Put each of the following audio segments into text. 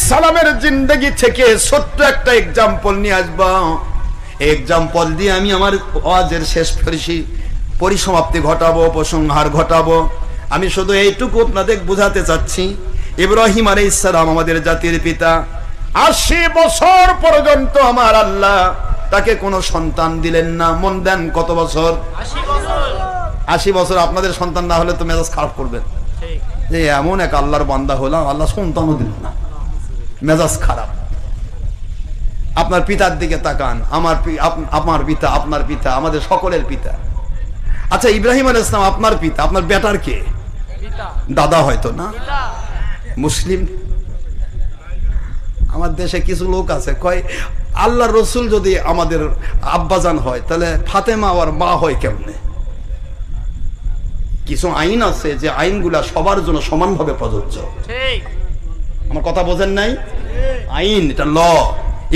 সালামের জিন্দগি থেকে ছোট্ট একটা এক্সাম্পল নিয়ে আসবো। এক্সাম্পল দিয়ে আমি আমার ওয়াজের শেষ পরিসমাপ্তি ঘটাবো, উপসংহার ঘটাবো। আমি শুধু এইটুকু আপনাদের বুঝাতে চাচ্ছি, ইব্রাহিম আলাইহিস সালাম আমাদের জাতির পিতা। 80 বছর পর্যন্ত আমার আল্লাহ তাকে কোনো সন্তান দিলেন না। মন দেন, কত বছর? 80 বছর। আপনাদের সন্তান না হলে তো মেজাজ খারাপ করবেন যে এমন এক আল্লাহর বান্দা হলাম, আল্লাহ সন্তানও দিল না, মেজাজ খারাপ। আপনার পিতার দিকে তাকান, আমার পিতা, আপনার পিতা, আমাদের সকলের পিতা। আচ্ছা, ইব্রাহিম আলাইহিস সালাম আপনার পিতা, আপনার বেটার কে? দাদা হয়তো না, মুসলিম। আমার দেশে কিছু লোক আছে কয় আল্লাহর রসুল যদি আমাদের আব্বাজান হয় তাহলে ফাতেমা আর মা হয় কেমনে? কিছু আইন আছে যে আইনগুলা সবার জন্য সমানভাবে প্রযোজ্য। আমার কথা বোঝেন নাই? আইন, এটা ল।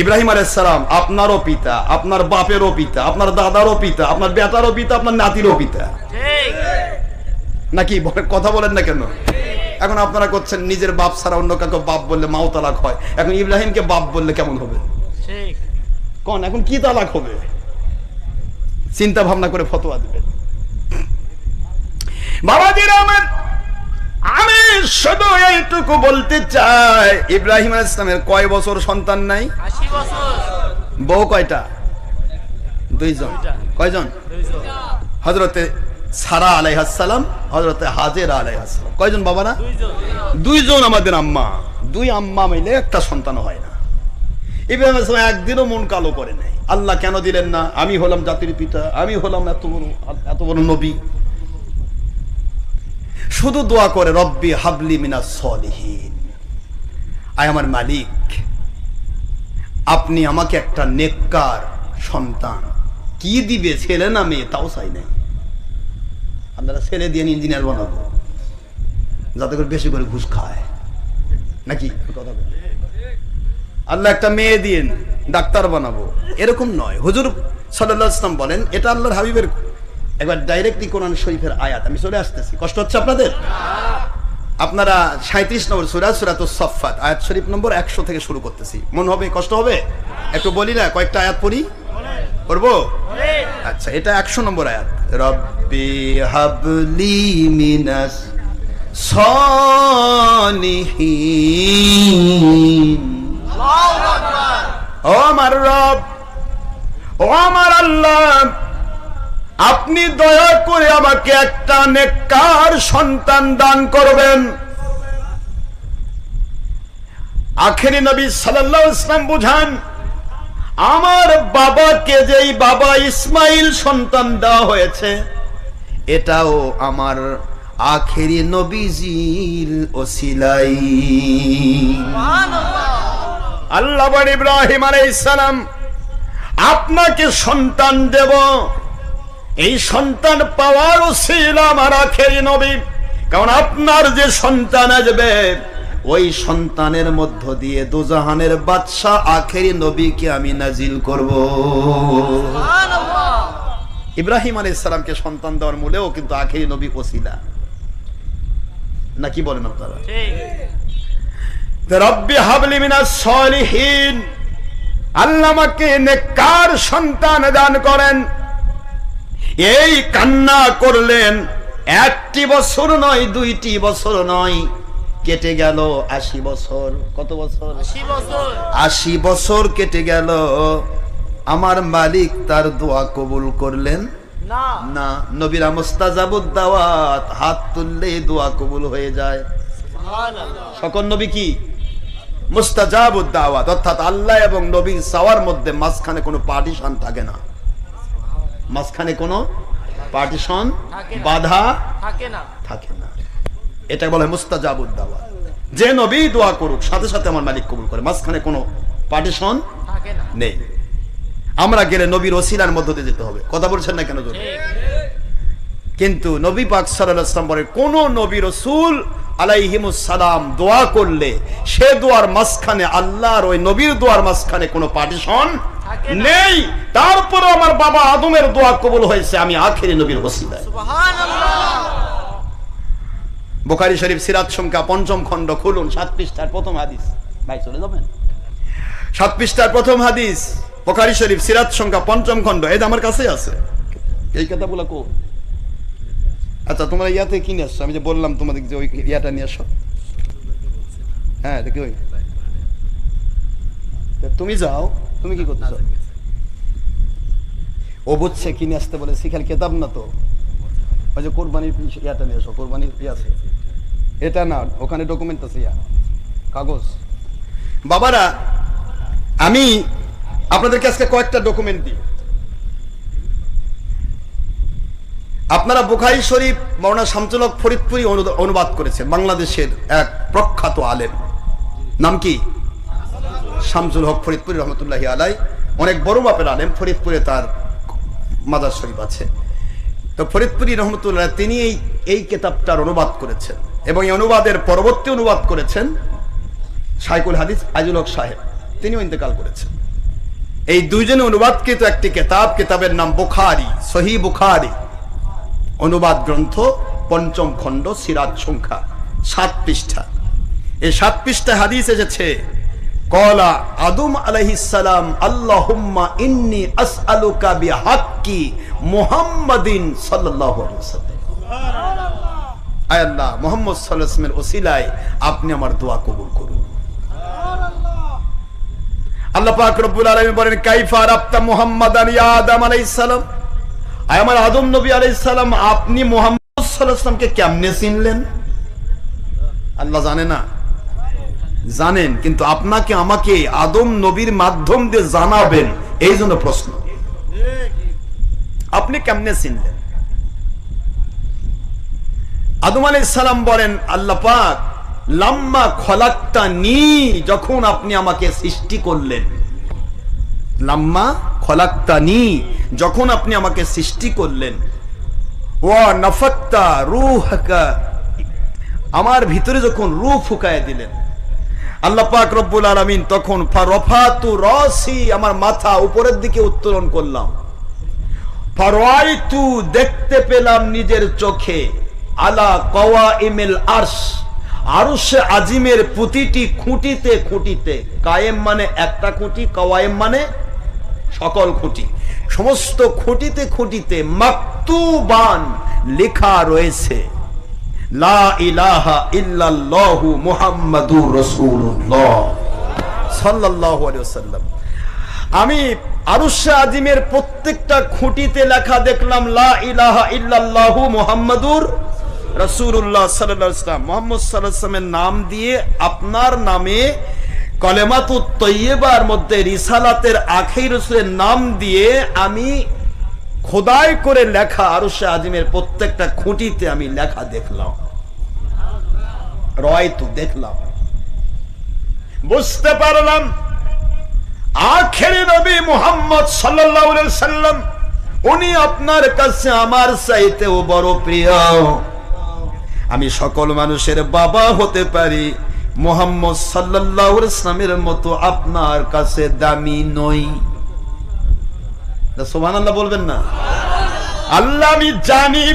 ইব্রাহিম আলাইহিস সালাম আপনারও পিতা, আপনার বাপেরও পিতা, আপনার দাদারও পিতা, আপনার বেটারও পিতা, আপনার নাতিরও পিতা, নাকি? কথা বলেন না কেন? এখন আপনারা করছেন নিজের বাপ ছাড়া অন্য কাউকে বাপ বললে মাও তালাক হয়। এখন ইব্রাহিমকে বাপ বললে কেমন হবে? কোন এখন কি তালাক হবে? চিন্তা ভাবনা করে ফতোয়া দিবেন। বাবাজিরা আমার, আমি শুধু এইটুকু বলতে চাই, ইব্রাহিম আলাইহিস সালামের কয় বছর সন্তান নাই? 80 বছর। বউ কয়টা? 2 জন। কয়জন? 2 জন। হযরতে সারা আলাইহিস সালাম, হযরতে হাজেরা আলাইহিস সালাম। কয়জন বাবা না? 2 জন। 2 জন আমাদের আম্মা। 2 আম্মা মিলে একটা সন্তান হয় না। ইব্রাহিম আলাইহিস সালাম একদিনও মন কালো করে নাই। আল্লাহ কেন দিলেন না? আমি হলাম জাতির পিতা, আমি হলাম এত বড় নবী। শুধু দোয়া করে, রব্বি হাবলি মিনাস সলিহিন, আয় আমার মালিক, আপনি আমাকে একটা নেককার সন্তান। কি দিবে? ছেলে না মেয়ে তাও চাই নাই। আপনারা ছেলে দিয়ে ইঞ্জিনিয়ার বানাবো যাতে করে বেশি করে ঘুষ খায়, নাকি? কথা বলে আল্লাহ একটা মেয়ে দিয়ে ডাক্তার বানাবো, এরকম নয়। হুজুর সাল্লাল্লাহু আলাইহি ওয়াসাল্লাম বলেন, এটা আল্লাহর হাবিবের একবার ডাইরেক্টলি কোরআন শরীফের আয়াত। আমি চলে আসতেছি, কষ্ট হচ্ছে আপনাদের? আপনারা 37 নম্বর সূরা, সূরাতুস সাফফাত, আয়াত শরীফ নম্বর 100 থেকে শুরু করতেছি। মনে হবে? কষ্ট হবে? একটু বলি না, কয়েকটা আয়াত পড়ি, পড়বো? আচ্ছা, এটা 100 নম্বর আয়াত। রব্বি হাবলি মিনাস সলিহিন। আল্লাহু আকবার। ও আমার রব, ও আমার আল্লাহ, আপনি দয়া করে আমাকে একটা নেককার সন্তান দান করবেন। আখেরি নবী সাল্লাল্লাহু আলাইহি ওয়াসাল্লাম বুঝান, আমার বাবাকে যেই বাবা ইসমাইল সন্তান দেওয়া হয়েছে, এটাও আমার আখেরি নবীজির ওসিলাই। সুবহানাল্লাহ। আল্লাহ বলেন, ইব্রাহিম আলাইহিস সালাম আপনাকে সন্তান দেব, এই সন্তান পাওয়ার ওসিলা আমার আখেরি নবী। কারণ আপনার যে সন্তান আসবে, ওই সন্তানের মধ্য দিয়ে দোজাহানের বাদশা আখেরি নবীকে আমি নাজিল করব। সুবহানাল্লাহ। ইব্রাহিম আলাইহিস সালামকে সন্তান দেওয়ার মূলেও কিন্তু আখেরি নবী ওসিলা, নাকি বলেন আপনারা? ঠিক। রব্বি হাবলি মিনাস সলিহিন, আল্লাহ আমাকে নেককার সন্তান দান করেন। এই কান্না করলেন, 1টি বছর নয়, 2টি বছর নয়, কেটে গেল 80 বছর। কত বছর? 80 বছর। 80 বছর কেটে গেল। আমার মালিক তার দোয়া কবুল করলেন না। না। নবীরা মুস্তাজাবুদ দাওয়াত, হাত তুললেই দোয়া কবুল হয়ে যায়। সুবহানাল্লাহ। সকল নবী কি মুস্তাজাবুদ দাওয়াত, অর্থাৎ আল্লাহ এবং নবীর চাওয়ার মধ্যে মাঝখানে কোনো পার্টিশন থাকে না। মাঝখানে কোনো পার্টিশন, বাধা থাকে না। এটা বলে মুস্তাজাবুদ দাওয়াত। যে নবী দোয়া করুক সাথে সাথে আমার মালিক কবুল করে, মাঝখানে কোনো পার্টিশন থাকে না, নেই। আমরা গেলে নবীর ওসিলার মধ্য দিয়ে যেতে হবে। কথা বলছেন না কেন? কিন্তু নবী পাক সাল্লাল্লাহু আলাইহি ওয়াসাল্লাম বলে, কোন নবী রাসূল আলাইহিমুস সালাম দোয়া করলে সে দোয়ার মাঝখানে আল্লাহর ওই নবীর দোয়ার মাঝখানে কোনো পার্টিশন নেই। তারপরে আমার বাবা আদমের দোয়া কবুল হয়েছে আমি আখেরি নবীর ওসিলায়। সুবহানাল্লাহ। বুখারী শরীফ সিরাত সংখ্যা 5ম খণ্ড খুলুন, 7 পৃষ্ঠার প্রথম হাদিস। ভাই চলে যাবেন। 7 পৃষ্ঠার প্রথম হাদিস, বুখারী শরীফ, সিরাত সংখ্যা 5ম খণ্ড। এই যে আমার কাছেই আছে এই কথাগুলো। কো আচ্ছা, তোমরা ইয়াতে কি নিয়ে আসছো? আমি যে বললাম তোমাদের যে ওই ইয়াটা নিয়ে আসো। হ্যাঁ দেখি ওই তুমি যাও, তুমি কি করছো? ও বুঝছে কি নিয়ে আসতে বলে, শিখাল কেতাব না তো। ওই যে কোরবানির ইয়াটা নিয়ে আসো, কোরবানির ইয়ে আছে। এটা না, ওখানে ডকুমেন্ট আছে, ইয়া কাগজ। বাবারা, আমি আপনাদেরকে আজকে কয়েকটা ডকুমেন্ট দিই। আপনারা বুখারী শরীফ মাওলানা শামসুল হক ফরিদপুরি অনুবাদ করেছেন, বাংলাদেশের এক প্রখ্যাত আলেম। নাম কি? শামসুল হক ফরিদপুরি রহমতুল্লাহি আলাই। অনেক বড় মাপের আলেম, ফরিদপুরে তার মাজার শরীফ আছে। তো ফরিদপুরি রহমতুল্লাহ তিনি এই কিতাবটার অনুবাদ করেছেন, এবং এই অনুবাদের পরবর্তী অনুবাদ করেছেন শাইখুল হাদিস আজিজুল হক সাহেব, তিনিও ইন্তেকাল করেছেন। এই দুইজনে অনুবাদকৃত একটি কিতাব, কিতাবের নাম বুখারী, সহিহ বুখারী অনুবাদ গ্রন্থ, 5ম খণ্ড, সিরাত সংখ্যা 7 পৃষ্ঠা। এই 7 পৃষ্ঠায় হাদিস এসেছে, ক্বালা আদম আলাইহিস সালাম আল্লাহুম্মা ইন্নী আসআলুকা বিহাক্কি মুহাম্মাদিন সাল্লাল্লাহু আলাইহি ওয়াসাল্লাম। সুবহানাল্লাহ। আয় আল্লাহ, মুহাম্মদ সাল্লাল্লাহু আলাইহি ওয়াসাল্লামের ওসিলায় আপনি আমার দোয়া কবুল করুন। সুবহানাল্লাহ। আল্লাহ পাক রব্বুল আলামিন বলেন, কাইফা রাবতা মুহাম্মাদান ইয়া আদম আলাইহিস সালাম। আয় আমার আদম নবী আলাইহিস সালাম, আপনি মুহাম্মদ সাল্লাল্লাহু আলাইহি ওয়াসাল্লামকে কেমনে চিনলেন? আল্লাহ জানে না? জানেন, কিন্তু আপনাকে আমাকে আদম নবীর মাধ্যম দিয়ে জানাবেন, এই জন্য প্রশ্ন। আপনি কেমনে চিনলেন? আদম আলাইহিস সালাম বলেন, আল্লাহ পাক লাম্মা খলাকতানি, যখন আপনি আমাকে সৃষ্টি করলেন। লাম্মা খলাকতানি, যখন আপনি আমাকে সৃষ্টি করলেন। ওয়া নাফাক্তা রূহাকা, আমার ভিতরে যখন রূহ ফুকায় দিলেন আল্লাহ পাক রব্বুল আলামিন, তখন ফারাফাতু রাসি, আমার মাথা উপরের দিকে উত্তোলন করলাম। ফারাইতু, দেখতে পেলাম নিজের চোখে, আলা কাওয়াইমিল আরশ, আরশে আজিমের প্রতিটি খুঁটিতে খুঁটিতে, কায়েম মানে একটা খুঁটি, কাওয়াইম মানে সকল খুঁটি, সমস্ত খুঁটিতে খুঁটিতে মাকতুবান, লেখা রয়েছে লা ইলাহা ইল্লাল্লাহু মুহাম্মাদুর রাসূলুল্লাহ সাল্লাল্লাহু আলাইহি ওয়াসাল্লাম। আমি আরশে আজিমের প্রত্যেকটা খুঁটিতে লেখা দেখলাম লা ইলাহা ইল্লাল্লাহু মুহাম্মাদুর রাসূলুল্লাহ সাল্লাল্লাহু আলাইহি ওয়াসাল্লাম। মুহাম্মদ সাল্লাল্লাহু আলাইহি ওয়াসাল্লামের নাম দিয়ে, আপনার নামে কলেমাতুত তৈয়্যিবার মধ্যে রিসালাতের আখির রাসূলের নাম দিয়ে আমি খোদাই করে লেখা আরশে আজিমের প্রত্যেকটা খুঁটিতে আমি লেখা দেখলাম। রায়তু, দেখলাম, বুঝতে পারলাম আখেরি নবী মুহাম্মদ সাল্লাল্লাহু আলাইহি ওয়াসাল্লাম, উনি আপনার কাছে আমার চাইতেও বড় প্রিয়। আমি সকল মানুষের বাবা হতে পারি, মুহাম্মদ সাল্লাল্লাহু আলাইহি ওয়াসাল্লামের মতো আপনার কাছে দামি নই। সুবহানাল্লাহ বলবেন না? আল্লাহ, আমি জানি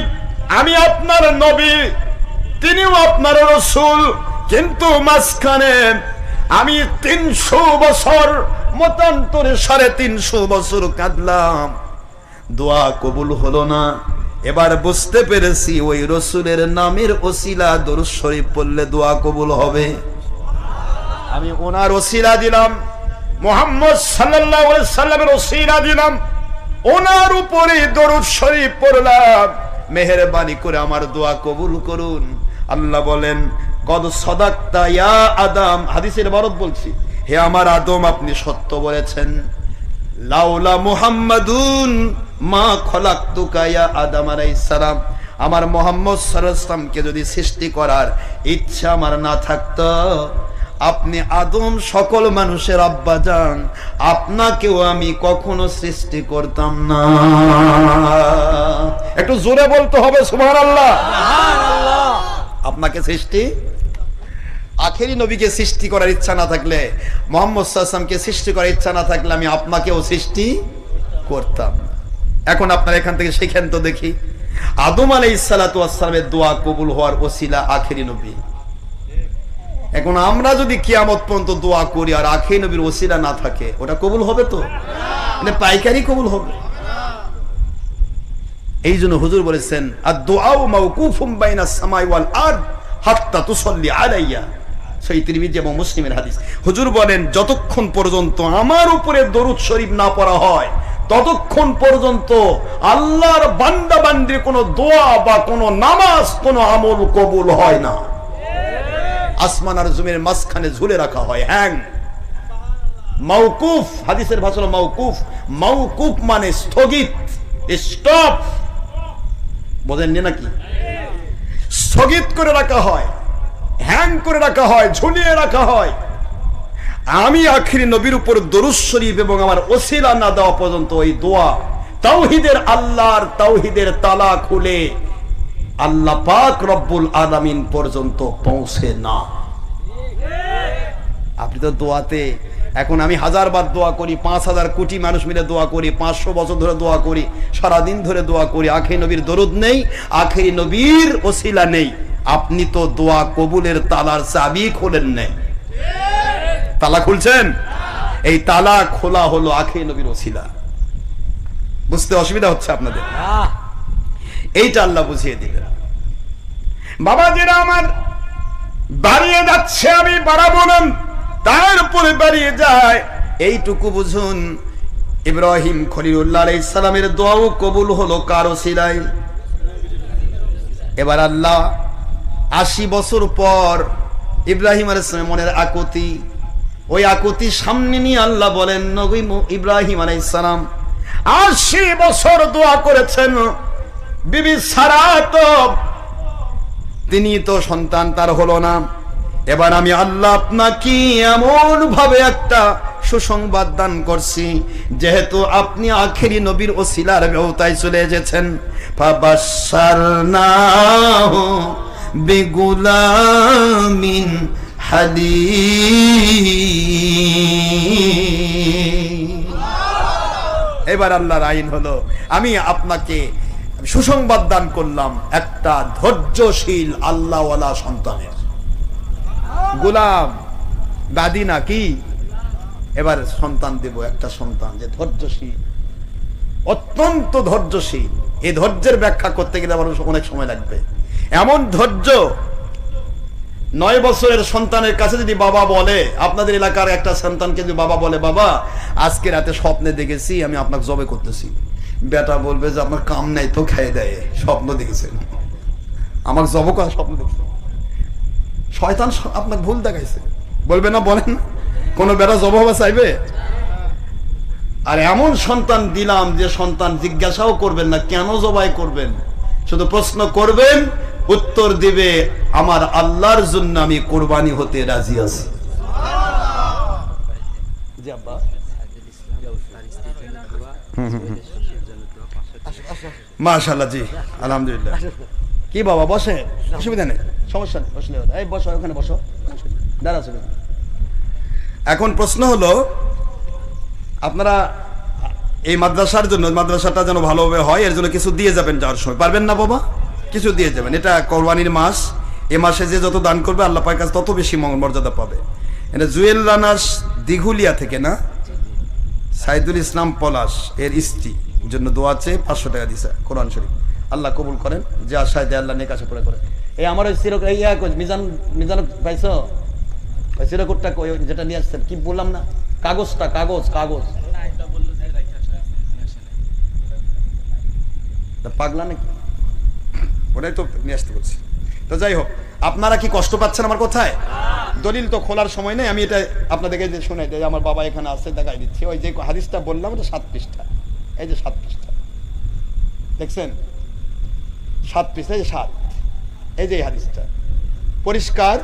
আমি আপনার নবী, তিনিও আপনার রাসূল, কিন্তু মাঝখানে আমি 300 বছর, মতান্তরে 350 বছর কাঁদলাম, দোয়া কবুল হলো না। এবার বুঝতে পেরেছি ওই রাসূলের নামের ওসিলা দরুদ শরীফ পড়লে দোয়া কবুল হবে। আমি ওনার ওসিলা দিলাম, মুহাম্মদ সাল্লাল্লাহু আলাইহি ওয়াসাল্লামের ওসিলা দিলাম, ওনার উপরে দরুদ শরীফ পড়লাম, মেহেরবানি করে আমার দোয়া কবুল করুন। আল্লাহ বলেন, কদ সাদাকতা ইয়া আদম, হাদিসের ইবারত বলছি, হে আমার আদম, আপনি সত্য বলেছেন। লাউলা মুহাম্মাদুন মা খলাকতুকা ইয়া আদম আলাইহিস সালাম, আমার মুহাম্মদ সাল্লাল্লাহু আলাইহি ওয়াসাল্লামকে যদি সৃষ্টি করার ইচ্ছা আমার না থাকতো, আপনি আদম সকল মানুষের আব্বা যান, আপনাকেও আমি কখনো সৃষ্টি করতাম না। একটু জোরে বলতে হবে সুবহানাল্লাহ। সুবহানাল্লাহ। আপনাকে সৃষ্টি, আখেরি নবীকে সৃষ্টি করার ইচ্ছা না থাকলে, মুহাম্মদ সাল্লাল্লাহু আলাইহি ওয়াসাল্লামকে সৃষ্টি করার ইচ্ছা না থাকলে আমি আপনাকেও সৃষ্টি করতাম না। এখন আপনারা এখান থেকে শিখেন তো দেখি, আদম আলাইহিস সালাতু ওয়াস সালামের দোয়া কবুল হওয়ার ওসিলা আখেরি নবী। এখন আমরা যদি কিয়ামত পর্যন্ত দোয়া করি আর আখেরি নবীর ওসিলা না থাকে, ওটা কবুল হবে তো? এটা পাইকারি কবুল হবে। এই জন্য হুজুর বলেছেন আদ-দুআউ মাওকুফুম বাইনাস সামাই ওয়াল আরদ হাত্তা তুসাল্লি আলাইয়া, সহিহ তিরমিজি এবং মুসলিমের হাদিস। হুজুর বলেন যতক্ষণ পর্যন্ত আমার উপরে দরুদ শরীফ না পড়া হয় ততক্ষণ পর্যন্ত আল্লাহর বান্দা বান্দির কোনো দোয়া বা কোনো নামাজ কোনো আমল কবুল হয় না। আসমান আর জমিনের মাঝখানে ঝুলে রাখা হয়, হ্যাং, মাওকুফ। হাদিসের ভাষা হলো মাওকুফ। মাওকুফ মানে স্থগিত, স্টপ, বোঝেননি নাকি? স্থগিত করে রাখা হয়, হ্যাং করে রাখা হয়, ঝুলিয়ে রাখা হয়। আমি আখিরি নবীর উপর দরুদ শরীফ এবং আমার ওসিলা না দেওয়া পর্যন্ত ওই দোয়া তাওহীদের আল্লাহর তাওহীদের তালা খুলে আল্লাহ পাক রব্বুল আলামিন পর্যন্ত পৌঁছে না। আপনি তো দোয়াতে এখন আমি 1000 বার দোয়া করি, 5000 কোটি মানুষ মিলে দোয়া করি, 500 বছর ধরে দোয়া করি, সারাদিন ধরে দোয়া করি, আখিরি নবীর দরুদ নেই, আখিরি নবীর ওসিলা নেই। আপনি তো দোয়া কবুলের তালার চাবি খোলেন নাই। তালা খুলছেন? এই তালা খোলা হলো আখিরি নবীর ওসিলা। বুঝতে অসুবিধা হচ্ছে আপনাদের? এইটা আল্লাহ বুঝিয়ে দিলেন। বাবা যেটা আমার বাড়িয়ে যাচ্ছে আমি বাড়াবো না, তারপরে বাড়িয়ে যায়, এইটুকু বুঝুন। ইব্রাহিম খলিলুল্লাহ আলাইহিস সালামের দোয়াও কবুল হলো কার ওসিলায়? এবার আল্লাহ 80 বছর পর ইব্রাহিম আলাইহিস সালামের মনের আকুতি, ওই আকুতি সামনে নিয়ে আল্লাহ বলেন নবী ইব্রাহিম আলাইহিস সালাম 80 বছর দোয়া করেছেন, বিবি সারা তো তিনি তো সন্তান তার হলো না। এবার আমি আল্লাহ আপনাকে এমন ভাবে একটা সুসংবাদ দান করছি, যেহেতু আপনি আখেরি নবীর ওসিলার ব্যবতায় চলে এসেছেন, ফাবাশশারনাহু বিগুলামিন হালিম। এবার আল্লাহর আইন হলো আমি আপনাকে সুসংবাদ দান করলাম একটা ধৈর্যশীল আল্লাহওয়ালা সন্তানের। গোলাম গাদি নাকি, এবার সন্তান দেব একটা সন্তান যে ধৈর্যশীল, অত্যন্ত ধৈর্যশীল। এই ধৈর্যের ব্যাখ্যা করতে গেলে আমার অনেক সময় লাগবে। এমন ধৈর্য, 9 বছরের সন্তানের কাছে যদি বাবা বলে, আপনাদের এলাকার একটা সন্তানকে যদি বাবা বলে, বাবা আজকে রাতে স্বপ্নে দেখেছি আমি আপনাকে জবে করতেছি, বেটা বলবে যে আপনার কাম নাই তো খেয়ে দেয়, স্বপ্ন দেখেছেন, আমার জব করা স্বপ্ন দেখছে। শয়তান আপনাকে ভুল দেখাইছে, বলবে না? বলেন, কোন বেটা জব হওয়া চাইবে? আর এমন সন্তান দিলাম যে সন্তান জিজ্ঞাসাও করবেন না কেন জবাই করবেন, শুধু প্রশ্ন করবেন, উত্তর দিবে আমার আল্লাহর জন্য আমি কোরবানি হতে রাজি আছি। জি আব্বা, মাশাআল্লাহ, জি আলহামদুলিল্লাহ। কি বাবা বসে, অসুবিধা নেই, সমস্যা নেই, বসলে হলো। এই বসো, ওখানে বসো, দাঁড়া। এখন প্রশ্ন হলো, আপনারা এই মাদ্রাসার জন্য, মাদ্রাসাটা যেন ভালোভাবে হয় এর জন্য কিছু দিয়ে যাবেন যাওয়ার সময়, পারবেন না বাবা? কিছু দিয়ে যাবেন। এটা কোরবানির মাস, এ মাসে যে যত দান করবে আল্লাহ পাকের কাছে তত বেশি মর্যাদা পাবে। এটা জুয়েল রানাস দিঘুলিয়া থেকে না, সাইদুল ইসলাম পলাশ এর স্ত্রী জন্য দোয়া আছে, 500 টাকা দিছে কোরআন শরীফ। আল্লাহ কবুল করেন, যে আশায় দেয় আল্লাহ নেক আশা পুরা করে। এই আমার ওই সিরক মিজান পাইছো, ওই সিরকুটটা যেটা নিয়ে আসছেন, কি বললাম না, কাগজটা, কাগজ পাগলা নাকি, ওটাই তো নিয়ে আসতে বলছি। তো যাই হোক, আপনারা কি কষ্ট পাচ্ছেন আমার কথায়? দলিল তো খোলার সময় নেই, আমি এটা আপনাদেরকে যে শুনে যে আমার বাবা এখানে আছে দেখাই দিচ্ছি। ওই যে হাদিসটা বললাম ওটা 7 পৃষ্ঠা, এই যে 7 পৃষ্ঠা দেখছেন, 7 পৃষ্ঠা, এই যে 7, এই যে হাদিসটা পরিষ্কার,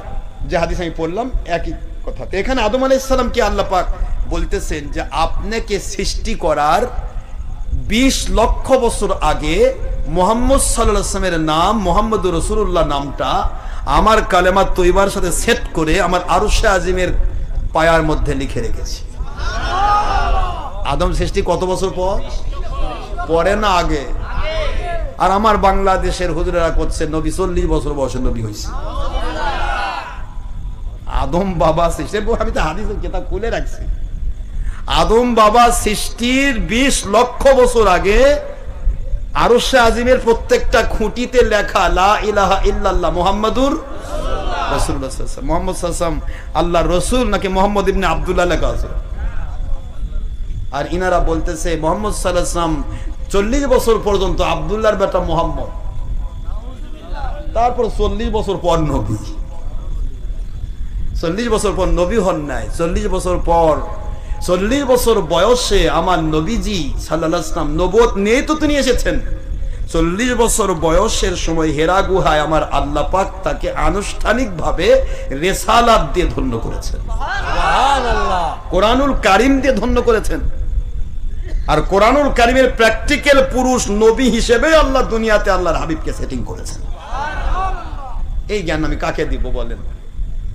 যে হাদিস আমি পড়লাম একই কথা। এখানে আদম আলাইহিস সালামকে আল্লাহ পাক বলতেছেন যে আপনাকে সৃষ্টি করার 20 লক্ষ বছর আগে মুহাম্মদ সাল্লাল্লাহু আলাইহি ওয়াসাল্লামের নাম মুহাম্মদুর রাসূলুল্লাহ নামটা আমার কালেমা তৈবার সাথে সেট করে আমার আরশে আজিমের পায়ার মধ্যে লিখে রেখেছি। আদম সৃষ্টি কত বছর পর? পরে না আগে? আর আমার বাংলাদেশের হুজুরেরা করছে নবী 40 বছর বয়সে নবী হয়েছে। আদম বাবা সৃষ্টির, আমি তো হাদিসের কিতাব খুলে রাখছি, আদম বাবা সৃষ্টির 20 লক্ষ বছর আগে আরশে আজিমের প্রত্যেকটা খুঁটিতে লেখা লা ইলাহা ইল্লাল্লাহ মুহাম্মাদুর রাসূলুল্লাহ সাল্লাল্লাহু আলাইহি ওয়াসাল্লাম। মুহাম্মদ সাল্লাল্লাহু আলাইহি ওয়াসাল্লাম আল্লাহর রাসূল নাকি মুহাম্মদ ইবনে আব্দুল্লাহ লেখা আছে। আর ইনারা বলতেছে মুহাম্মদ সাল্লাল্লাহু আলাইহি ওয়াসাল্লাম 40 বছর পর্যন্ত আব্দুল্লাহর বেটা মুহাম্মদ, তারপর 40 বছর পর নবী। 40 বছর পর নবী হন নাই, 40 বছর পর 40 বছর বয়সে আমার নবীজি সাল্লাল্লাহু আলাইহি ওয়াসাল্লাম নবুয়ত নিয়ে তো তিনি এসেছেন। 40 বছর বয়সের সময় হেরা গুহায় আমার আল্লাহ পাক তাকে আনুষ্ঠানিকভাবে রিসালাত দিয়ে ধন্য করেছেন, সুবহানাল্লাহ, কোরআনুল কারীম দিয়ে ধন্য করেছেন। আর কোরআনুল কারীমের প্র্যাকটিক্যাল পুরুষ নবী হিসেবে আল্লাহ দুনিয়াতে আল্লাহর হাবিবকে সেটিং করেছেন। এই জ্ঞান আমি কাকে দিব বলেন,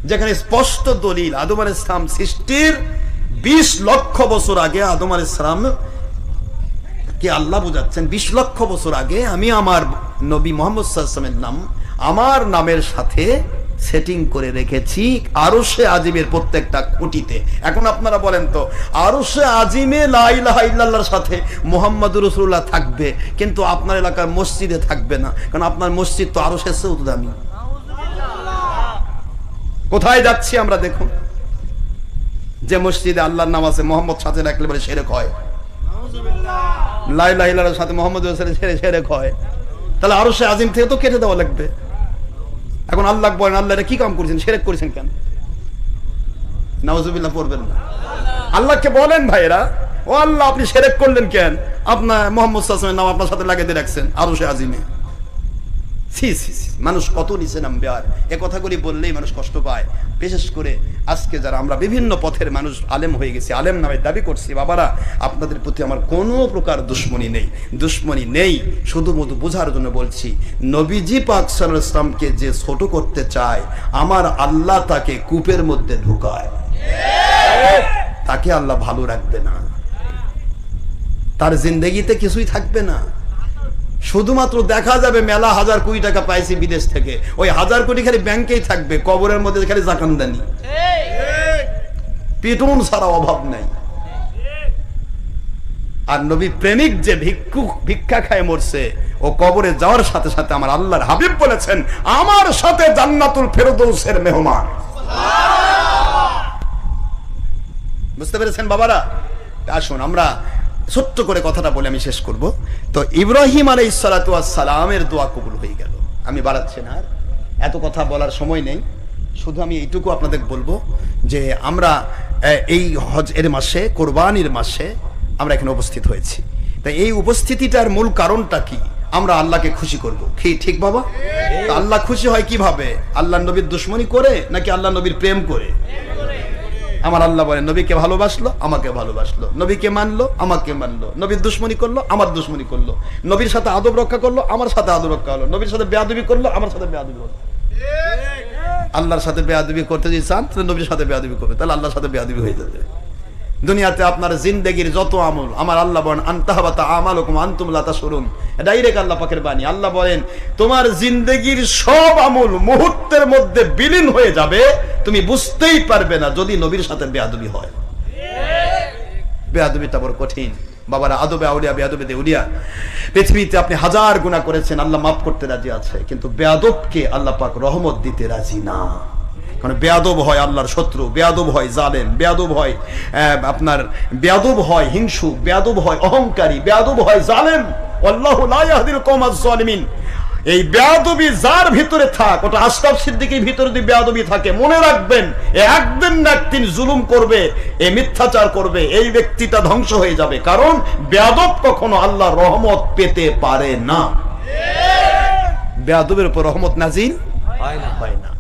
যেখানে স্পষ্ট দলিল আদম আলাইহিস সালাম সৃষ্টির 20 লক্ষ বছর আগে আদম আলাইহিস সালাম কে আল্লাহ বুঝাচ্ছেন 20 লক্ষ বছর আগে আমি আমার নবী মুহাম্মদ সাল্লাল্লাহু আলাইহি ওয়াসাল্লামের নাম আমার নামের সাথে সেটিং করে রেখেছি আরশে আজিমের প্রত্যেকটা খুঁটিতে। এখন আপনারা বলেন তো, আরশে আজিমে লা ইলাহা ইল্লাল্লাহর সাথে মুহাম্মাদুর রাসূলুল্লাহ থাকবে, কিন্তু আপনার এলাকার মসজিদে থাকবে না, কারণ আপনার মসজিদ তো আরশের চেয়েও দামি। কোথায় যাচ্ছি আমরা দেখুন, যে মসজিদে আল্লাহর নাম আছে মুহাম্মদ সাথে রাখলে বলে শিরক হয়, লা ইলাহা ইল্লাল্লাহর সাথে মুহাম্মদ রাসূলের শিরক হয়, তাহলে আরশে আজিম থেকে তো কেটে দেওয়া লাগবে। এখন আল্লাহ বলেন আল্লাহ এটা কি কাম করেছেন, শিরক করেছেন কেন? নাউজুবিল্লাহ পড়বেন না। আল্লাহকে বলেন ভাইরা, ও আল্লাহ আপনি শিরক করলেন কেন? আপনার মুহাম্মদ সাল্লাল্লাহু আলাইহি ওয়াসাল্লামের নাম আপনার সাথে লাগিয়ে দিয়ে রাখছেন আরশে আজিমে। মানুষ কত নিচে নামবে। আর এ কথাগুলি বললেই মানুষ কষ্ট পায়, বিশেষ করে আজকে যারা আমরা বিভিন্ন পথের মানুষ আলেম হয়ে গেছি, আলেম নামে দাবি করছি। বাবারা, আপনাদের প্রতি আমার কোনো প্রকার দুশ্মনী নেই, শুধুমাত্র বোঝার জন্য বলছি, নবীজি পাক সাল্লাল্লাহু আলাইহি ওয়াসাল্লামকে যে ছোট করতে চায় আমার আল্লাহ তাকে কূপের মধ্যে ঢুকায়, তাকে আল্লাহ ভালো রাখবে না, তার জিন্দেগিতে কিছুই থাকবে না। শুধুমাত্র দেখা যাবে মেলা হাজার কোটি টাকা পাইছি বিদেশ থেকে, ওই হাজার কোটি খালি ব্যাংকেই থাকবে, কবরের মধ্যে খালি জাকানদানি, পিটুন ছাড়া অভাব নাই। আর নবী প্রেমিক যে ভিক্ষা খায় মরছে, ও কবরে যাওয়ার সাথে সাথে আমার আল্লাহর হাবিব বলেছেন আমার সাথে জান্নাতুল ফেরদৌসের মেহমান। বুঝতে পেরেছেন বাবারা? আসুন আমরা ছোট্ট করে কথাটা বলে আমি শেষ করব। তো ইব্রাহিম আলাইহিস সালাতু ওয়াস সালামের দোয়া কবুল হয়ে গেল। আমি বাড়াচ্ছি না, আর এত কথা বলার সময় নেই, শুধু আমি এইটুকু আপনাদের বলবো যে আমরা এই হজ এর মাসে, কোরবানির মাসে আমরা এখানে উপস্থিত হয়েছি। তাই এই উপস্থিতিটার মূল কারণটা কি? আমরা আল্লাহকে খুশি করব। কি ঠিক বাবা? আল্লাহ খুশি হয় কিভাবে? আল্লাহ নবীর দুশ্মনী করে নাকি আল্লাহ নবীর প্রেম করে? আমার আল্লাহ বলেন নবীকে ভালোবাসলো, আমাকে ভালোবাসলো, নবীকে মানলো, আমাকে মানলো, নবীর দুশ্মনী করলো, আমার দুশ্মনী করলো, নবীর সাথে আদব রক্ষা করলো, আমার সাথে আদব রক্ষা হলো, নবীর সাথে বেয়াদবি করলো, আমার সাথে বেয়াদবি হলো। আল্লাহর সাথে বেয়াদবি করতে যদি চান তাহলে নবীর সাথে বেয়াদবি করবে, তাহলে আল্লাহর সাথে বেয়াদবি হয়ে যাবে। দুনিয়াতে আপনার জিন্দেগির যত আমল, আমার আল্লাহ বলেন আনতাহাবাতা আমালুকুম আনতুম লা তাশউরুন, ডাইরেক্ট আল্লাহ পাকের বাণী। আল্লাহ বলেন তোমার জিন্দেগির সব আমল মুহূর্তের মধ্যে বিলীন হয়ে যাবে, তুমি বুঝতেই পারবে না যদি নবীর সাথে বেয়াদবি হয়। বেয়াদবিটা বড় কঠিন বাবারা। আদবে আউলিয়া, বেয়াদবে দেউলিয়া। পৃথিবীতে আপনি হাজার গুনাহ করেছেন, আল্লাহ মাফ করতে রাজি আছে, কিন্তু বেয়াদবকে আল্লাহ পাক রহমত দিতে রাজি না। কারণ বেয়াদব হয় আল্লাহর শত্রু, বেয়াদব হয় জালেম, বেয়াদব হয় আপনার বেয়াদব হয় হিংসু, বেয়াদব হয় অহংকারী, বেয়াদব হয় জালেম। আল্লাহু লা ইয়াহদিল কওমাজ জালিমিন। এই বেয়াদবি যার ভিতরে থাক, ওটা আশরাফ সিদ্দিকীর ভিতরে যদি বেয়াদবি থাকে, মনে রাখবেন একদিন না একদিন জুলুম করবে, এ মিথ্যাচার করবে, এই ব্যক্তিটা ধ্বংস হয়ে যাবে। কারণ বেয়াদব কখনো আল্লাহর রহমত পেতে পারে না। বেয়াদবের উপর রহমত নাজিল হয় না।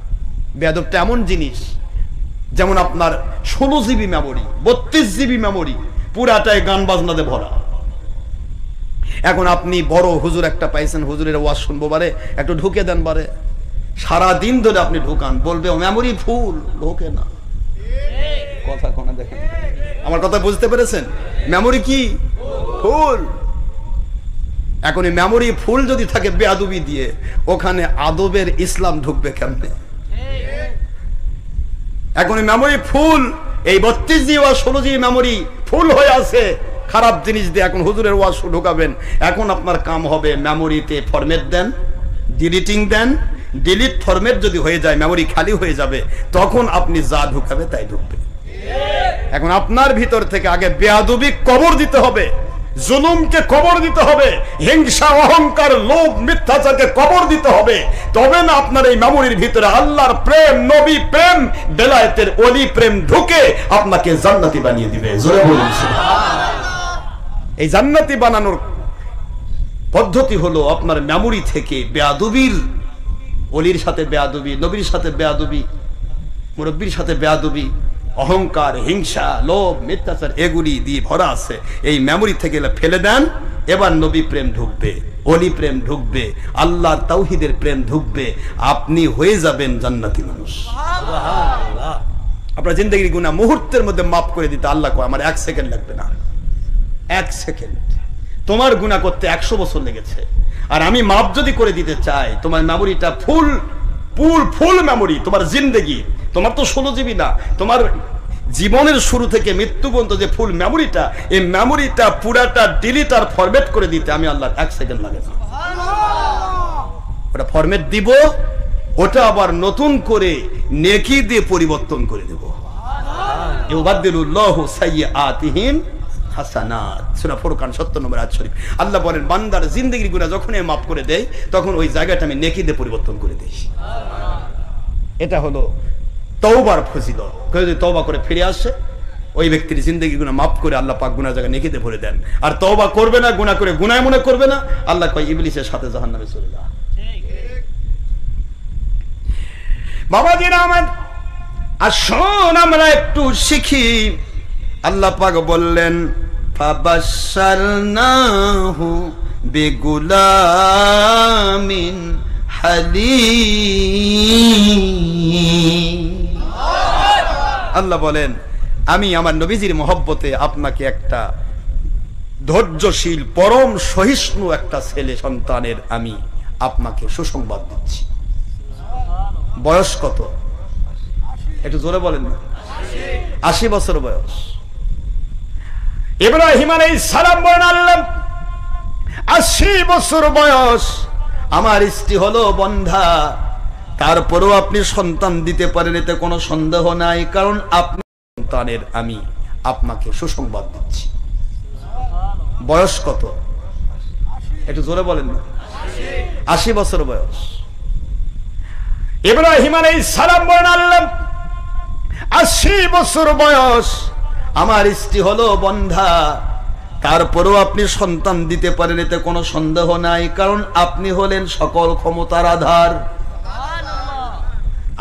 বেয়াদবটা এমন জিনিস, যেমন আপনার 16 জিবি মেমোরি, 32 জিবি মেমোরি, পুরাটাই গান বাজনাতে ভরা। এখন আপনি বড় হুজুর একটা পাইছেন, হুজুরের ওয়াজ শুনবো বারে, একটু ঢুকে দেন বারে, সারাদিন ধরে আপনি ঢুকান, বলবে মেমোরি ফুল, ঢোকে না। কথা কোনা দেখেন, আমার কথা বুঝতে পেরেছেন? মেমোরি কি ফুল। এখন এই মেমোরি ফুল যদি থাকে বেয়াদবি দিয়ে, ওখানে আদবের ইসলাম ঢুকবে কেমনে? এখন মেমোরি ফুল, এই 32 জি ওয়াজ 16 জি মেমোরি ফুল হয়ে আছে খারাপ জিনিস দিয়ে। এখন হুজুরের ওয়াজ ঢোকাবেন, এখন আপনার কাম হবে মেমোরিতে ফরম্যাট দেন, ডিলিটিং দেন। ডিলিট ফরম্যাট যদি হয়ে যায়, মেমোরি খালি হয়ে যাবে, তখন আপনি যা ঢুকাবে তাই ঢুকবে। এখন আপনার ভিতর থেকে আগে বেয়াদবি কবর দিতে হবে, জুলুমকে কবর দিতে হবে, হিংসা অহংকার লোভ মিথ্যাচারকে কবর দিতে হবে। তবে না আপনার এই মেমোরির ভিতরে আল্লাহর প্রেম, নবী প্রেম, বেলায়েতের ওলি প্রেম ঢুকে আপনাকে জান্নাতি বানিয়ে দিবে। জোরে বলুন সুবহানাল্লাহ। এই জান্নাতি বানানোর পদ্ধতি হলো আপনার মেমোরি থেকে বেয়াদবির, ওলির সাথে বেয়াদবি, নবীর সাথে বেয়াদবি, মুরব্বীর সাথে বেয়াদবি, অহংকার, হিংসা, লোভ, মিথ্যাচার এগুলি দিয়ে ভরা আছে। এই মেমোরি থেকে ফেলে দেন। এবার নবী প্রেম ঢুকবে, ওলি প্রেম ঢুকবে, আল্লাহর তাওহীদের প্রেম ঢুকবে, আপনি হয়ে যাবেন জান্নাতি মানুষ। সুবহানাল্লাহ। আপনার জিন্দেগির গুনাহ মুহূর্তের মধ্যে মাফ করে দিতে আল্লাহ কয় আমার 1 সেকেন্ড লাগবে না। 1 সেকেন্ড। তোমার গুনাহ করতে 100 বছর লেগেছে, আর আমি মাফ যদি করে দিতে চাই, তোমার মেমোরিটা ফুল ফুল ফুল মেমোরি, তোমার জিন্দেগি, তোমার তো 16 জিবি না, তোমার জীবনের শুরু থেকে মৃত্যু পর্যন্ত যে ফুল মেমোরিটা, এই মেমোরিটা পুরাটা ডিলিট আর ফরম্যাট করে দিতে আমি আল্লাহ 1 সেকেন্ড লাগে না। ওটা ফরম্যাট দিব, ওটা আবার নতুন করে নেকি দিয়ে পরিবর্তন করে দেব। ইউবাদদিলুল্লাহু সাইয়্যাতিহিম হাসানাত, সূরা ফুরকান 70 নম্বর আয়াত শরীফ। আল্লাহ বলেন বান্দার জিন্দেগির গুনাহ যখন আমি মাফ করে দেই, তখন ওই জায়গাটা আমি নেকি দিয়ে পরিবর্তন করে দেই। এটা হলো তওবার ফজিলত। কেউ যদি তওবা করে ফিরে আসে, ওই ব্যক্তির জিন্দেগির গুনাহ মাফ করে আল্লাহ পাক গুনাহ জায়গা নেকিতে ভরে দেন। আর তওবা করবে না, গুনাহ করে গুনাহ মনে করবে না, আল্লাহ কয় ইবলিসের সাথে জাহান্নামে চলে যা। বাবাজিরা আমার, আসুন আমরা একটু শিখি। আল্লাহ পাক বললেন ফাবাশশারনাহু বিগুলামিন হালিম। আল্লাহ বলেন আমি আমার নবীজির মহব্বতে আপনাকে একটা ধৈর্যশীল, পরম সহিষ্ণু একটা ছেলে সন্তানের আমি আপনাকে সুসংবাদ দিচ্ছি। বয়স কত? একটু জোরে বলেন না। 80 বছর বয়স। ইব্রাহিম আলাইহিস সালাম বলেন 80 বছর বয়স, আমার স্ত্রী হলো বন্ধা, তারপরেও আপনি সন্তান দিতে পারেন, এতে কোনো সন্দেহ নাই, কারণ আপনি সন্তানের আমি আপনাকে সুসংবাদ দিচ্ছি। বয়স কত? একটু জোরে বলেন না। 80 বছর বয়স। ইব্রাহিম আলাইহিস সালাম বলেন 80 বছর বয়স, আমার স্ত্রী হলো বন্ধা, তারপরেও আপনি সন্তান দিতে পারেন, এতে কোনো সন্দেহ নাই, কারণ আপনি হলেন সকল ক্ষমতার আধার।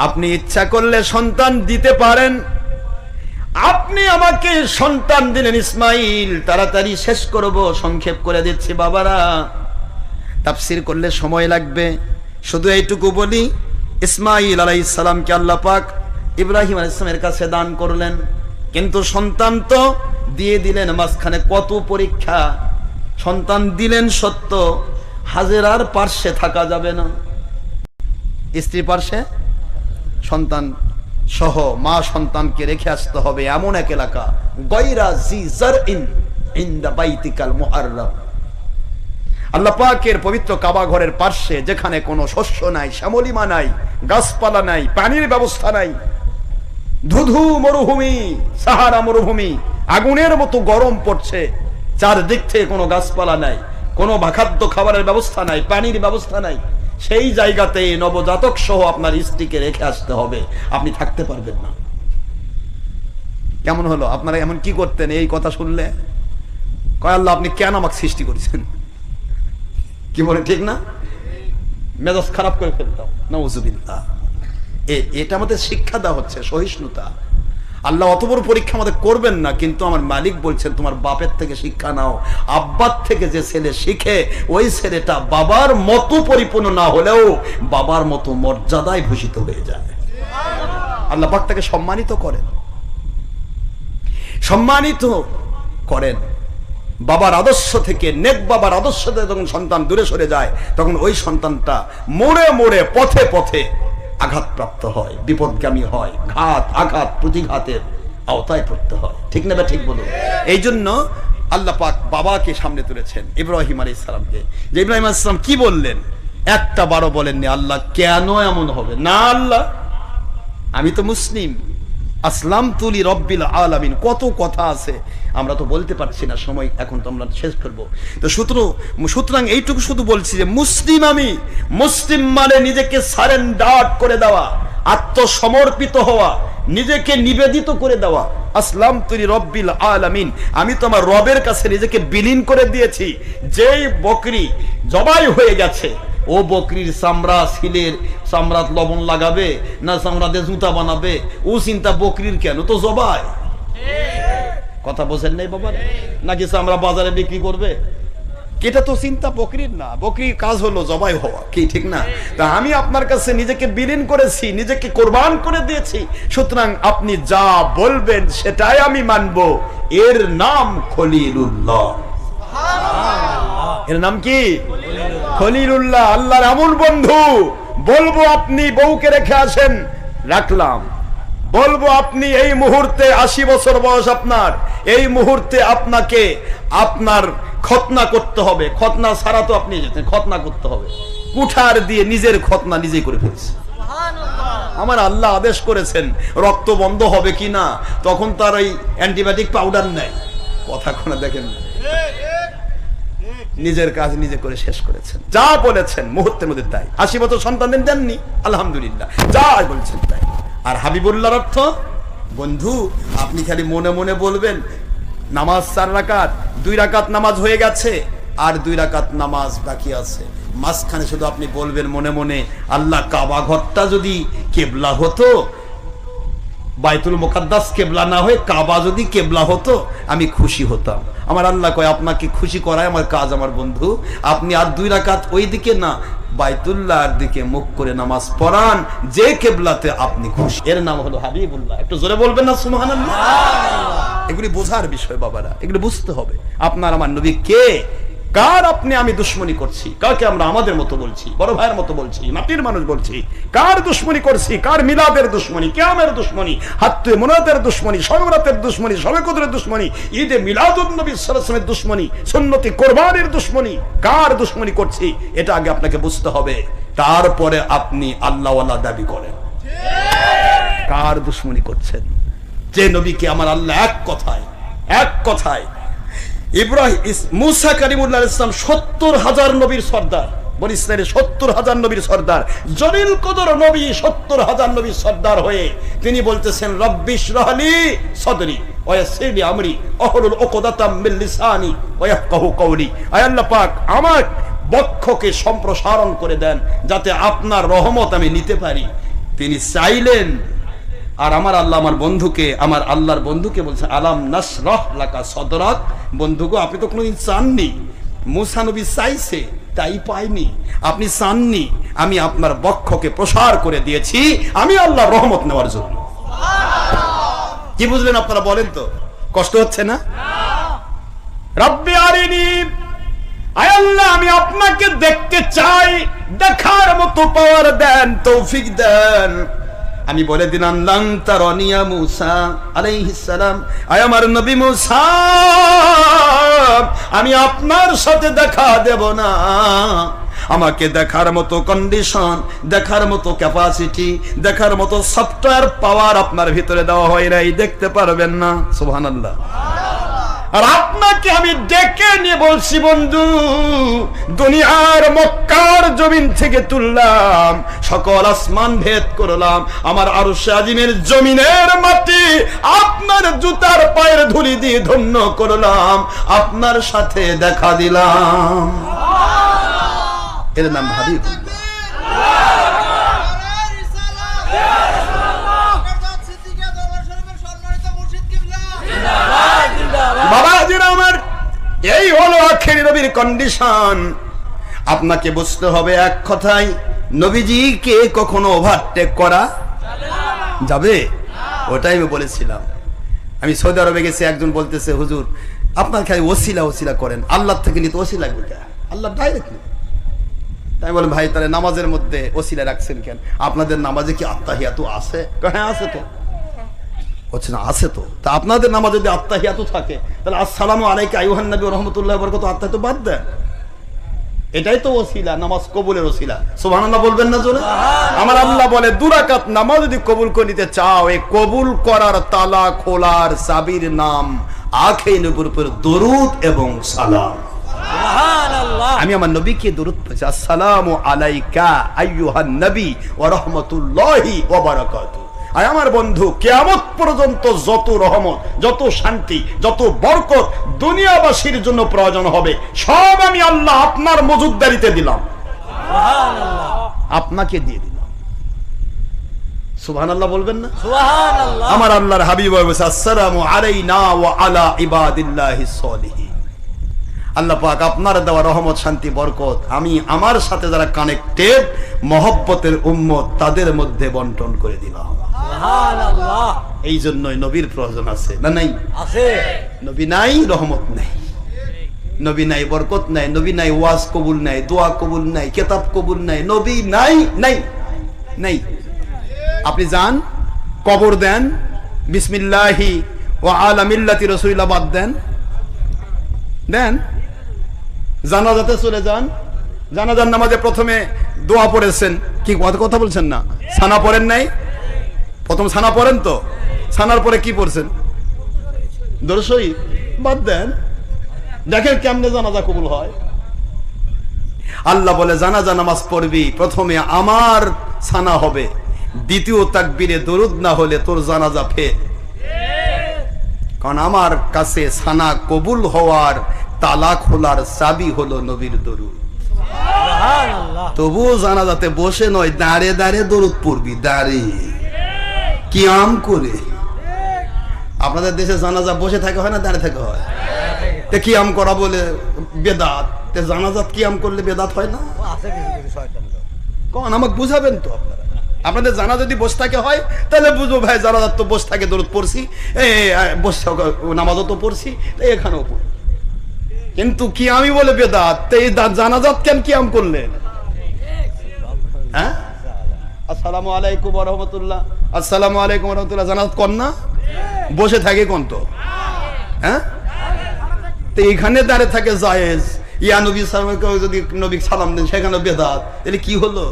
আপনি ইচ্ছা করলে সন্তান দিতে পারেন। আপনি আমাকে সন্তান দিলেন ইসমাইল, তাড়াতাড়ি শেষ করব, সংক্ষেপ করে দিচ্ছি বাবারা, তাফসীর করলে সময় লাগবে। শুধু এইটুকু বলি, ইসমাইল আলাইহিস সালামকে আল্লাহ পাক ইব্রাহিম আলাইহিস সালামের কাছে দান করলেন, কিন্তু সন্তান তো দিয়ে দিলেন, মাঝখানে কত পরীক্ষা। সন্তান দিলেন সত্য, হাজেরার পার্শ্বে থাকা যাবে না, স্ত্রী পার্শ্বে সন্তান সহ মা সন্তানকে রেখে আসতে হবে এমন এক এলাকা, গায়রা জি জারইন ইনদা বাইতিকাল মুহাররাম। আল্লাহ পাকের পবিত্র কাবা ঘরের পার্শ্বে, যেখানে কোনো শস্য নাই, শ্যামলিমা নাই, গাছপালা নাই, পানির ব্যবস্থা নাই, ধুধু মরুভূমি, সাহারা মরুভূমি, আগুনের মতো গরম পড়ছে, চারদিক থেকে কোনো গাছপালা নাই, কোনো খাদ্য খাবারের ব্যবস্থা নাই, পানির ব্যবস্থা নাই, সেই জায়গাতে নবজাতক সহ আপনার স্ত্রীকে রেখে আসতে হবে, আপনি থাকতে পারবেন না। কেমন হলো? আপনারা এমন কি করতেন এই কথা শুনলে? কয় আল্লাহ আপনি কেন আমাকে সৃষ্টি করেছেন? কি বলে, ঠিক না? মেজাজ খারাপ করে ফেলতাম, নাউযুবিল্লাহ। এটা আমাদের শিক্ষা দেওয়া হচ্ছে, সহিষ্ণুতা। আল্লাহ অত বড় পরীক্ষা আমাদের করবেন না, কিন্তু আমার মালিক বলছেন তোমার বাপের থেকে শিক্ষা নাও। আব্বার থেকে যে ছেলে শিখে, ওই ছেলেটা বাবার মতো পরিপূর্ণ না হলেও বাবার মতো মর্যাদায় ভূষিত হয়ে যায়। আল্লাহ পাক তাকে সম্মানিত করেন, সম্মানিত করেন। বাবার আদর্শ থেকে, নেক বাবার আদর্শ থেকে যখন সন্তান দূরে সরে যায়, তখন ওই সন্তানটা মোড়ে মোড়ে, পথে পথে আঘাতপ্রাপ্ত হয়, বিপদগামী হয়, ঘাত আঘাত প্রতিঘাতের আওতায় পড়তে হয়। ঠিক না? ঠিক বলুন। এই জন্য আল্লাহ পাক বাবাকে সামনে তুলেছেন, ইব্রাহিম আলাইহিস সালামকে। যে ইব্রাহিম আলাইহিস সালাম কি বললেন? একটা বারও বলেননি আল্লাহ কেন এমন হবে না, আল্লাহ আমি তো মুসলিম, আসলাম তুলি রব্বিল আলামিন। কত কথা আছে, আমরা তো বলতে পারছি না, সময় এখন তো আমরা শেষ করবো। তো সুতরাং এইটুকু শুধু বলছি যে মুসলিম আমি। মুসলিম মানে নিজেকে সারেন্ডার করে দেওয়া, আত্মসমর্পিত হওয়া, নিজেকে নিবেদিত করে দেওয়া। আসলাম তুলি রব্বিল আলামিন, আমি তো আমার রবের কাছে নিজেকে বিলীন করে দিয়েছি। যেই বকরি জবাই হয়ে গেছে, ও বকরির চামড়া সিলের চামড়াত লবণ লাগাবে না চামড়াতে জুতা বানাবে, ও চিন্তা বকরির কেন, তো জবাই। কথা বোঝেন নাই বাবা? নাকি চামড়া বাজারে বিক্রি করবে, এটা তো চিন্তা বকরির না। বকরির কাজ হলো জবাই হওয়া, কি ঠিক না? তা আমি আপনার কাছে নিজেকে বিলীন করেছি, নিজেকে কোরবান করে দিয়েছি। সুতরাং আপনি যা বলবেন সেটাই আমি মানব। এর নাম খলিলুল্লাহ। এর নাম কি? খলিলুল্লাহ, আল্লাহর এমন বন্ধু। বলবো আপনি বউকে রেখে আসেন, রাখলাম। বলবো আপনি এই মুহূর্তে 80 বছর বয়স আপনার, এই মুহূর্তে আপনাকে আপনার খতনা করতে হবে। খতনা ছাড়া তো আপনি খতনা করতে হবে, কুঠার দিয়ে নিজের খতনা নিজেই করে ফেলছে। আমার আল্লাহ আদেশ করেছেন, রক্ত বন্ধ হবে কি না, তখন তার ওই অ্যান্টিবায়োটিক পাউডার নেয়। কথা কোনো দেখেন, নিজের কাজ নিজে করে শেষ করেছেন। যা বলেছেন মুহূর্তের মধ্যে তাই। 80 বছর সন্তান দেননি, আলহামদুলিল্লাহ, যা বলছেন তাই। আর হাবিবুল্লাহর অর্থ, বন্ধু আপনি খালি মনে মনে বলবেন নামাজ 4 রাকাত, 2 রাকাত নামাজ হয়ে গেছে, আর 2 রাকাত নামাজ বাকি আছে। মাঝখানে শুধু আপনি বলবেন মনে মনে, আল্লাহ কাবা ঘরটা যদি কেবলা হতো, বাইতুল মুকাদ্দাস কেবলা না হয়ে কাবা যদি কেবলা হতো, আমি খুশি হতাম। আমার আল্লাহ কয় আপনাকে খুশি করায় আমার কাজ। আমার বন্ধু আপনি আর 2 রাকাত ওই দিকে না, বাইতুল্লাহর দিকে মুখ করে নামাজ পড়ান, যে কেবলাতে আপনি খুশি। এর নাম হলো হাবিবুল্লাহ। একটু জোরে বলবেন না সুবহানাল্লাহ? এগুলি বোঝার বিষয় বাবারা, এগুলো বুঝতে হবে। আপনার আমার নবী কে, কার আপনি আমি দুশ্মনী করছি, কাকে আমরা আমাদের মতো বলছি, বড় ভাইয়ের মতো বলছি, মাটির মানুষ বলছি, কার দুশ্মনী করছি, কার মিলাদের দুশ্মনী, কিয়ামের দুশ্মনী, হাত্তে মুনাতের দুশ্মনী, শবে দুশ্মনী, শবে কদরের দুশ্মনী, ঈদে মিলাদুন নবী সাল্লাল্লাহু আলাইহি ওয়াসাল্লামের দুশ্মনী, সুন্নতি কোরবানির দুশ্মনী, কার দুশ্মনী করছি এটা আগে আপনাকে বুঝতে হবে। তারপরে আপনি আল্লাহওয়ালা দাবি করেন। কার দুশ্মনী করছেন? যে নবীকে আমার আল্লাহ এক কথায় ইব্রাহিম মুসা কালিমুল্লাহ আলাইহিস সালাম 70,000 নবীর সর্দার, বনি ইসরাইলের 70,000 নবীর সর্দার, জলিল কদর নবী 70,000 নবীর সর্দার হয়ে তিনি বলতেছেন রব্বিশ রাহলি সদরি ওয়া ইয়াসসির লি আমরি ওয়াহলুল উকদাতাম মিন লিসানি ওয়া ইয়াফকাহু কওলি। আয় আল্লাহ পাক আমার বক্ষকে সম্প্রসারণ করে দেন যাতে আপনার রহমত আমি নিতে পারি। তিনি চাইলেন, আর আমার আল্লাহ আমার বন্ধুকে, আমার আল্লাহর বন্ধুকে বলছে আলাম নাশরাহ লাকা সদরাক। বন্ধুগো আপনি তো কোনোদিন চাননি, মুসা নবী চাইছে তাই পাইনি, আপনি চাননি, আমি আপনার বক্ষকে প্রসার করে দিয়েছি, আমি আল্লাহর রহমত নেওয়ার জন্য। কি বুঝলেন আপনারা বলেন তো? কষ্ট হচ্ছে না? রব্বি আরিনি, আয় আল্লাহ আমি আপনাকে দেখতে চাই, দেখার মতো পাওয়ার দেন, তৌফিক দেন। আমি বলে দিলাম লান তারানিয়া মুসা আলাইহিস সালাম, আয় আমার নবী মুসা আমি আপনার সাথে দেখা দেব না। আমাকে দেখার মতো কন্ডিশন, দেখার মতো ক্যাপাসিটি, দেখার মতো সফটওয়্যার পাওয়ার আপনার ভিতরে দেওয়া হয় নাই, দেখতে পারবেন না। সুবহানাল্লাহ। আর আপনাকে আমি ডেকে নিয়ে বলছি বন্ধু, দুনিয়ার মক্কার জমিন থেকে তুললাম, সকল আসমান ভেদ করলাম, আমার আরশে আজিমের জমিনের মাটি আপনার জুতার পায়ের ধুলি দিয়ে ধন্য করলাম, আপনার সাথে দেখা দিলাম। এর নাম হাবিবুল্লাহ। বাবাজিরা আমার, এই হলো আখেরি নবীর কন্ডিশন। আপনাকে বুঝতে হবে এক কথায়, নবীজিকে কখনো ওভারটেক করা যাবে? ওটাই আমি বলেছিলাম। আমি সৌদি আরবে গেছি, একজন বলতেছে হুজুর আপনার খালি ওসিলা করেন, আল্লাহ থেকে নিতে ওসিলা লাগবে, আল্লাহ ডাইরেক্ট তাই বলেন ভাই তাহলে নামাজের মধ্যে ওসিলা রাখছেন কেন? আপনাদের নামাজে কি আত্তাহিয়াতু আছে? হ্যাঁ আছে তো। হচ্ছে না আছে তো। তা আপনাদের নামাজে যদি আত্তাহিয়াতু থাকে তাহলে আসসালামু আলাইকা আইয়ুহান নবী ওয়া রাহমাতুল্লাহি ওয়া বারাকাতুহু আত্তাহিয়াতু বাদ দেন। এটাই তো ওসিলা, নামাজ কবুলের ওসিলা। সুবহানাল্লাহ বলবেন না জোরে? আমার আল্লাহ বলে 2 রাকাত নামাজ যদি কবুল করে নিতে চাও, এই কবুল করার তালা খোলার চাবির নাম আখে নবীর উপর দরুদ এবং সালাম। সুবহানাল্লাহ। আমি আমার নবীকে দরুদ পড়ছি, আসসালামু আলাইকা আইয়ুহান নবী ওয়া রাহমাতুল্লাহি ওয়া বারাকাতুহু। আর আমার বন্ধু কিয়ামত পর্যন্ত যত রহমত, যত শান্তি, যত বরকত দুনিয়াবাসীর জন্য প্রয়োজন হবে, সব আমি আল্লাহ আপনার মজুদদারিতে দিলাম, সুবহানাল্লাহ। আপনাকে দিয়ে দিলাম। সুবহানাল্লাহ বলবেন না? সুবহানাল্লাহ। আমার আল্লাহর হাবিব বলেছে আসসালামু আলাইনা ওয়া আলা ইবাদিল্লাহিস সলিহিন। আল্লাহ পাক আপনার দেওয়া রহমত, শান্তি, বরকত আমি আমার সাথে যারা কানেক্টেড মহব্বতের উম্মত তাদের মধ্যে বন্টন করে দিলাম। সুবহানাল্লাহ। এই জন্যই নবীর প্রয়োজন আছে না নাই? আছে। নবী নাই রহমত নাই, নবী নাই বরকত নাই, নবী নাই ওয়াজ কবুল নাই, দোয়া কবুল নাই, কিতাব কবুল নাই, নবী নাই নাই নাই। আপনি যান কবর দেন, বিসমিল্লাহি ওয়া আলা মিল্লাতি রাসূলিল্লাহ বাদ দেন, দেন জানাজাতে চলে যান, জানাজার নামাজে প্রথমে দোয়া পড়েছেন, কি কথা বলছেন না? সানা পড়েন নাই? প্রথম সানা পড়েন তো, সানার পরে কি পড়ছেন? দরুদ শরীফ বাদ দেন, দেখেন কেমনে জানাজা কবুল হয়। আল্লাহ বলে জানাজা নামাজ পড়বি, প্রথমে আমার সানা হবে, দ্বিতীয় তাকবীরে দরুদ না হলে তোর জানাজা ফেল। কারণ আমার কাছে সানা কবুল হওয়ার তালা খোলার চাবি হলো নবীর দরুদ। সুবহানাল্লাহ। তবুও জানাজাতে বসে নয়, দাঁড়ে দাঁড়ে দরুদ পড়বি, দাঁড়িয়ে কিয়াম করে। আপনাদের দেশে জানাজা বসে থাকে হয় না দাঁড়িয়ে থাকে হয়? তে কিয়াম করা বলে বেদাত, তে জানাজাত কিয়াম করলে বেদাত হয় না? আছে কিছু কিছু শয়তান লোক। কোন আমাকে বুঝাবেন তো আপনারা। আপনাদের জানা যদি বসে থাকে হয় তাহলে বুঝবো ভাই জানাজাত তো বসে থাকে, দরুদ পড়ছি, বসে নামাজও তো পড়ছি, তাই এখানেও পড়ি। কিন্তু কি আমি বলে বেদাত, এই জানাজাত কেন কিয়াম করলেন? হ্যাঁ, আসসালামু আলাইকুম ওয়া রাহমাতুল্লাহ, আসসালামু আলাইকুম ওয়া রাহমাতুল্লাহ, জানাজাত কোন না? বসে থাকে কোন তো? হ্যাঁ, তো এখানে দাঁড়িয়ে থাকে জায়েজ, ইয়া নবী সালামকে যদি নবী সালাম দেন সেখানে বেদাত, তাহলে কি হলো?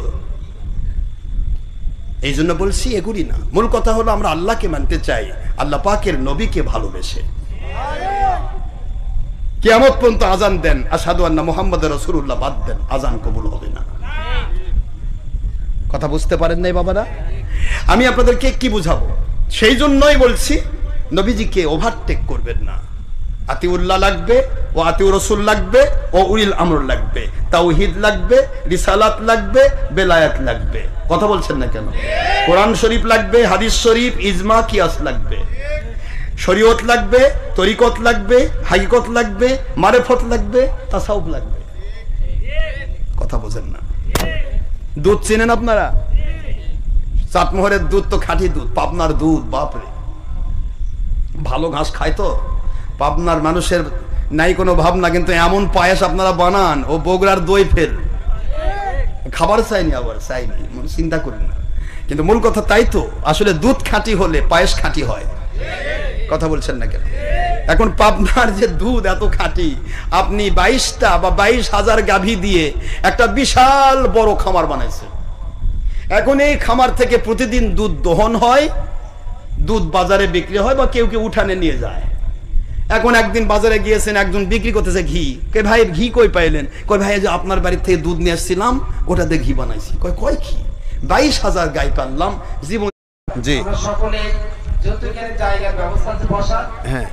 এই জন্য বলছি এগুলি না, মূল কথা হলো আমরা আল্লাহকে মানতে চাই, আল্লাহ পাকের নবীকে ভালোবেসে। কিয়ামত পর্যন্ত আজান দেন আশহাদু আন্না মুহাম্মাদুর রাসূলুল্লাহ বাদ দেন, আজান কবুল হবে না। কথা বুঝতে পারেন নাই বাবারা? আমি আপনাদেরকে কি বুঝাবো? সেই জন্যই বলছি নবীজিকে ওভারটেক করবেন না। আতিউল্লাহ লাগবে, ও আতিউর রাসূল লাগবে, ও উলিল আমর লাগবে, তাওহীদ লাগবে, রিসালাত লাগবে, বেলায়াত লাগবে। কথা বলছেন না কেন? কোরআন শরীফ লাগবে, হাদিস শরীফ, ইজমা, কিয়াস লাগবে, শরীয়ত লাগবে, তরিকত লাগবে, হাকিকত লাগবে, মারেফত লাগবে, তাসাউফ লাগবে। কথা বোঝেন না? দুধ চেনেন আপনারা? চাটমোহরের দুধ তো খাঁটি দুধ, পাবনার দুধ, বাপরে ভালো ঘাস খায় তো। পাবনার মানুষের নাই কোনো ভাবনা, কিন্তু এমন পায়েস আপনারা বানান, ও বগুড়ার দই ফেল। খাবার চাইনি, আবার চাইনি, চিন্তা করি না, কিন্তু মূল কথা তাই তো। আসলে দুধ খাঁটি হলে পায়েস খাঁটি হয়। কথা বলছেন না কেন? এখন পাবনার যে দুধ এত খাঁটি, আপনি 22টা বা 22,000 গাভী দিয়ে একটা বিশাল বড় খামার বানাইছে। এখন এই খামার থেকে প্রতিদিন দুধ দহন হয়, দুধ বাজারে বিক্রি হয় বা কেউ কেউ উঠানে নিয়ে যায়। এখন একদিন বাজারে গিয়েছেন, একজন বিক্রি করতেছে ঘি, কে ভাই ঘি কই পাইলেন? কই ভাই যে আপনার বাড়ির থেকে দুধ নিয়ে আসছিলাম, ওটাতে ঘি বানাইছি। কয় ঘি? 22,000 গাই পাললাম জীবন। জি সকলে যৌতুকের জায়গার ব্যবস্থা আছে বসার। হ্যাঁ।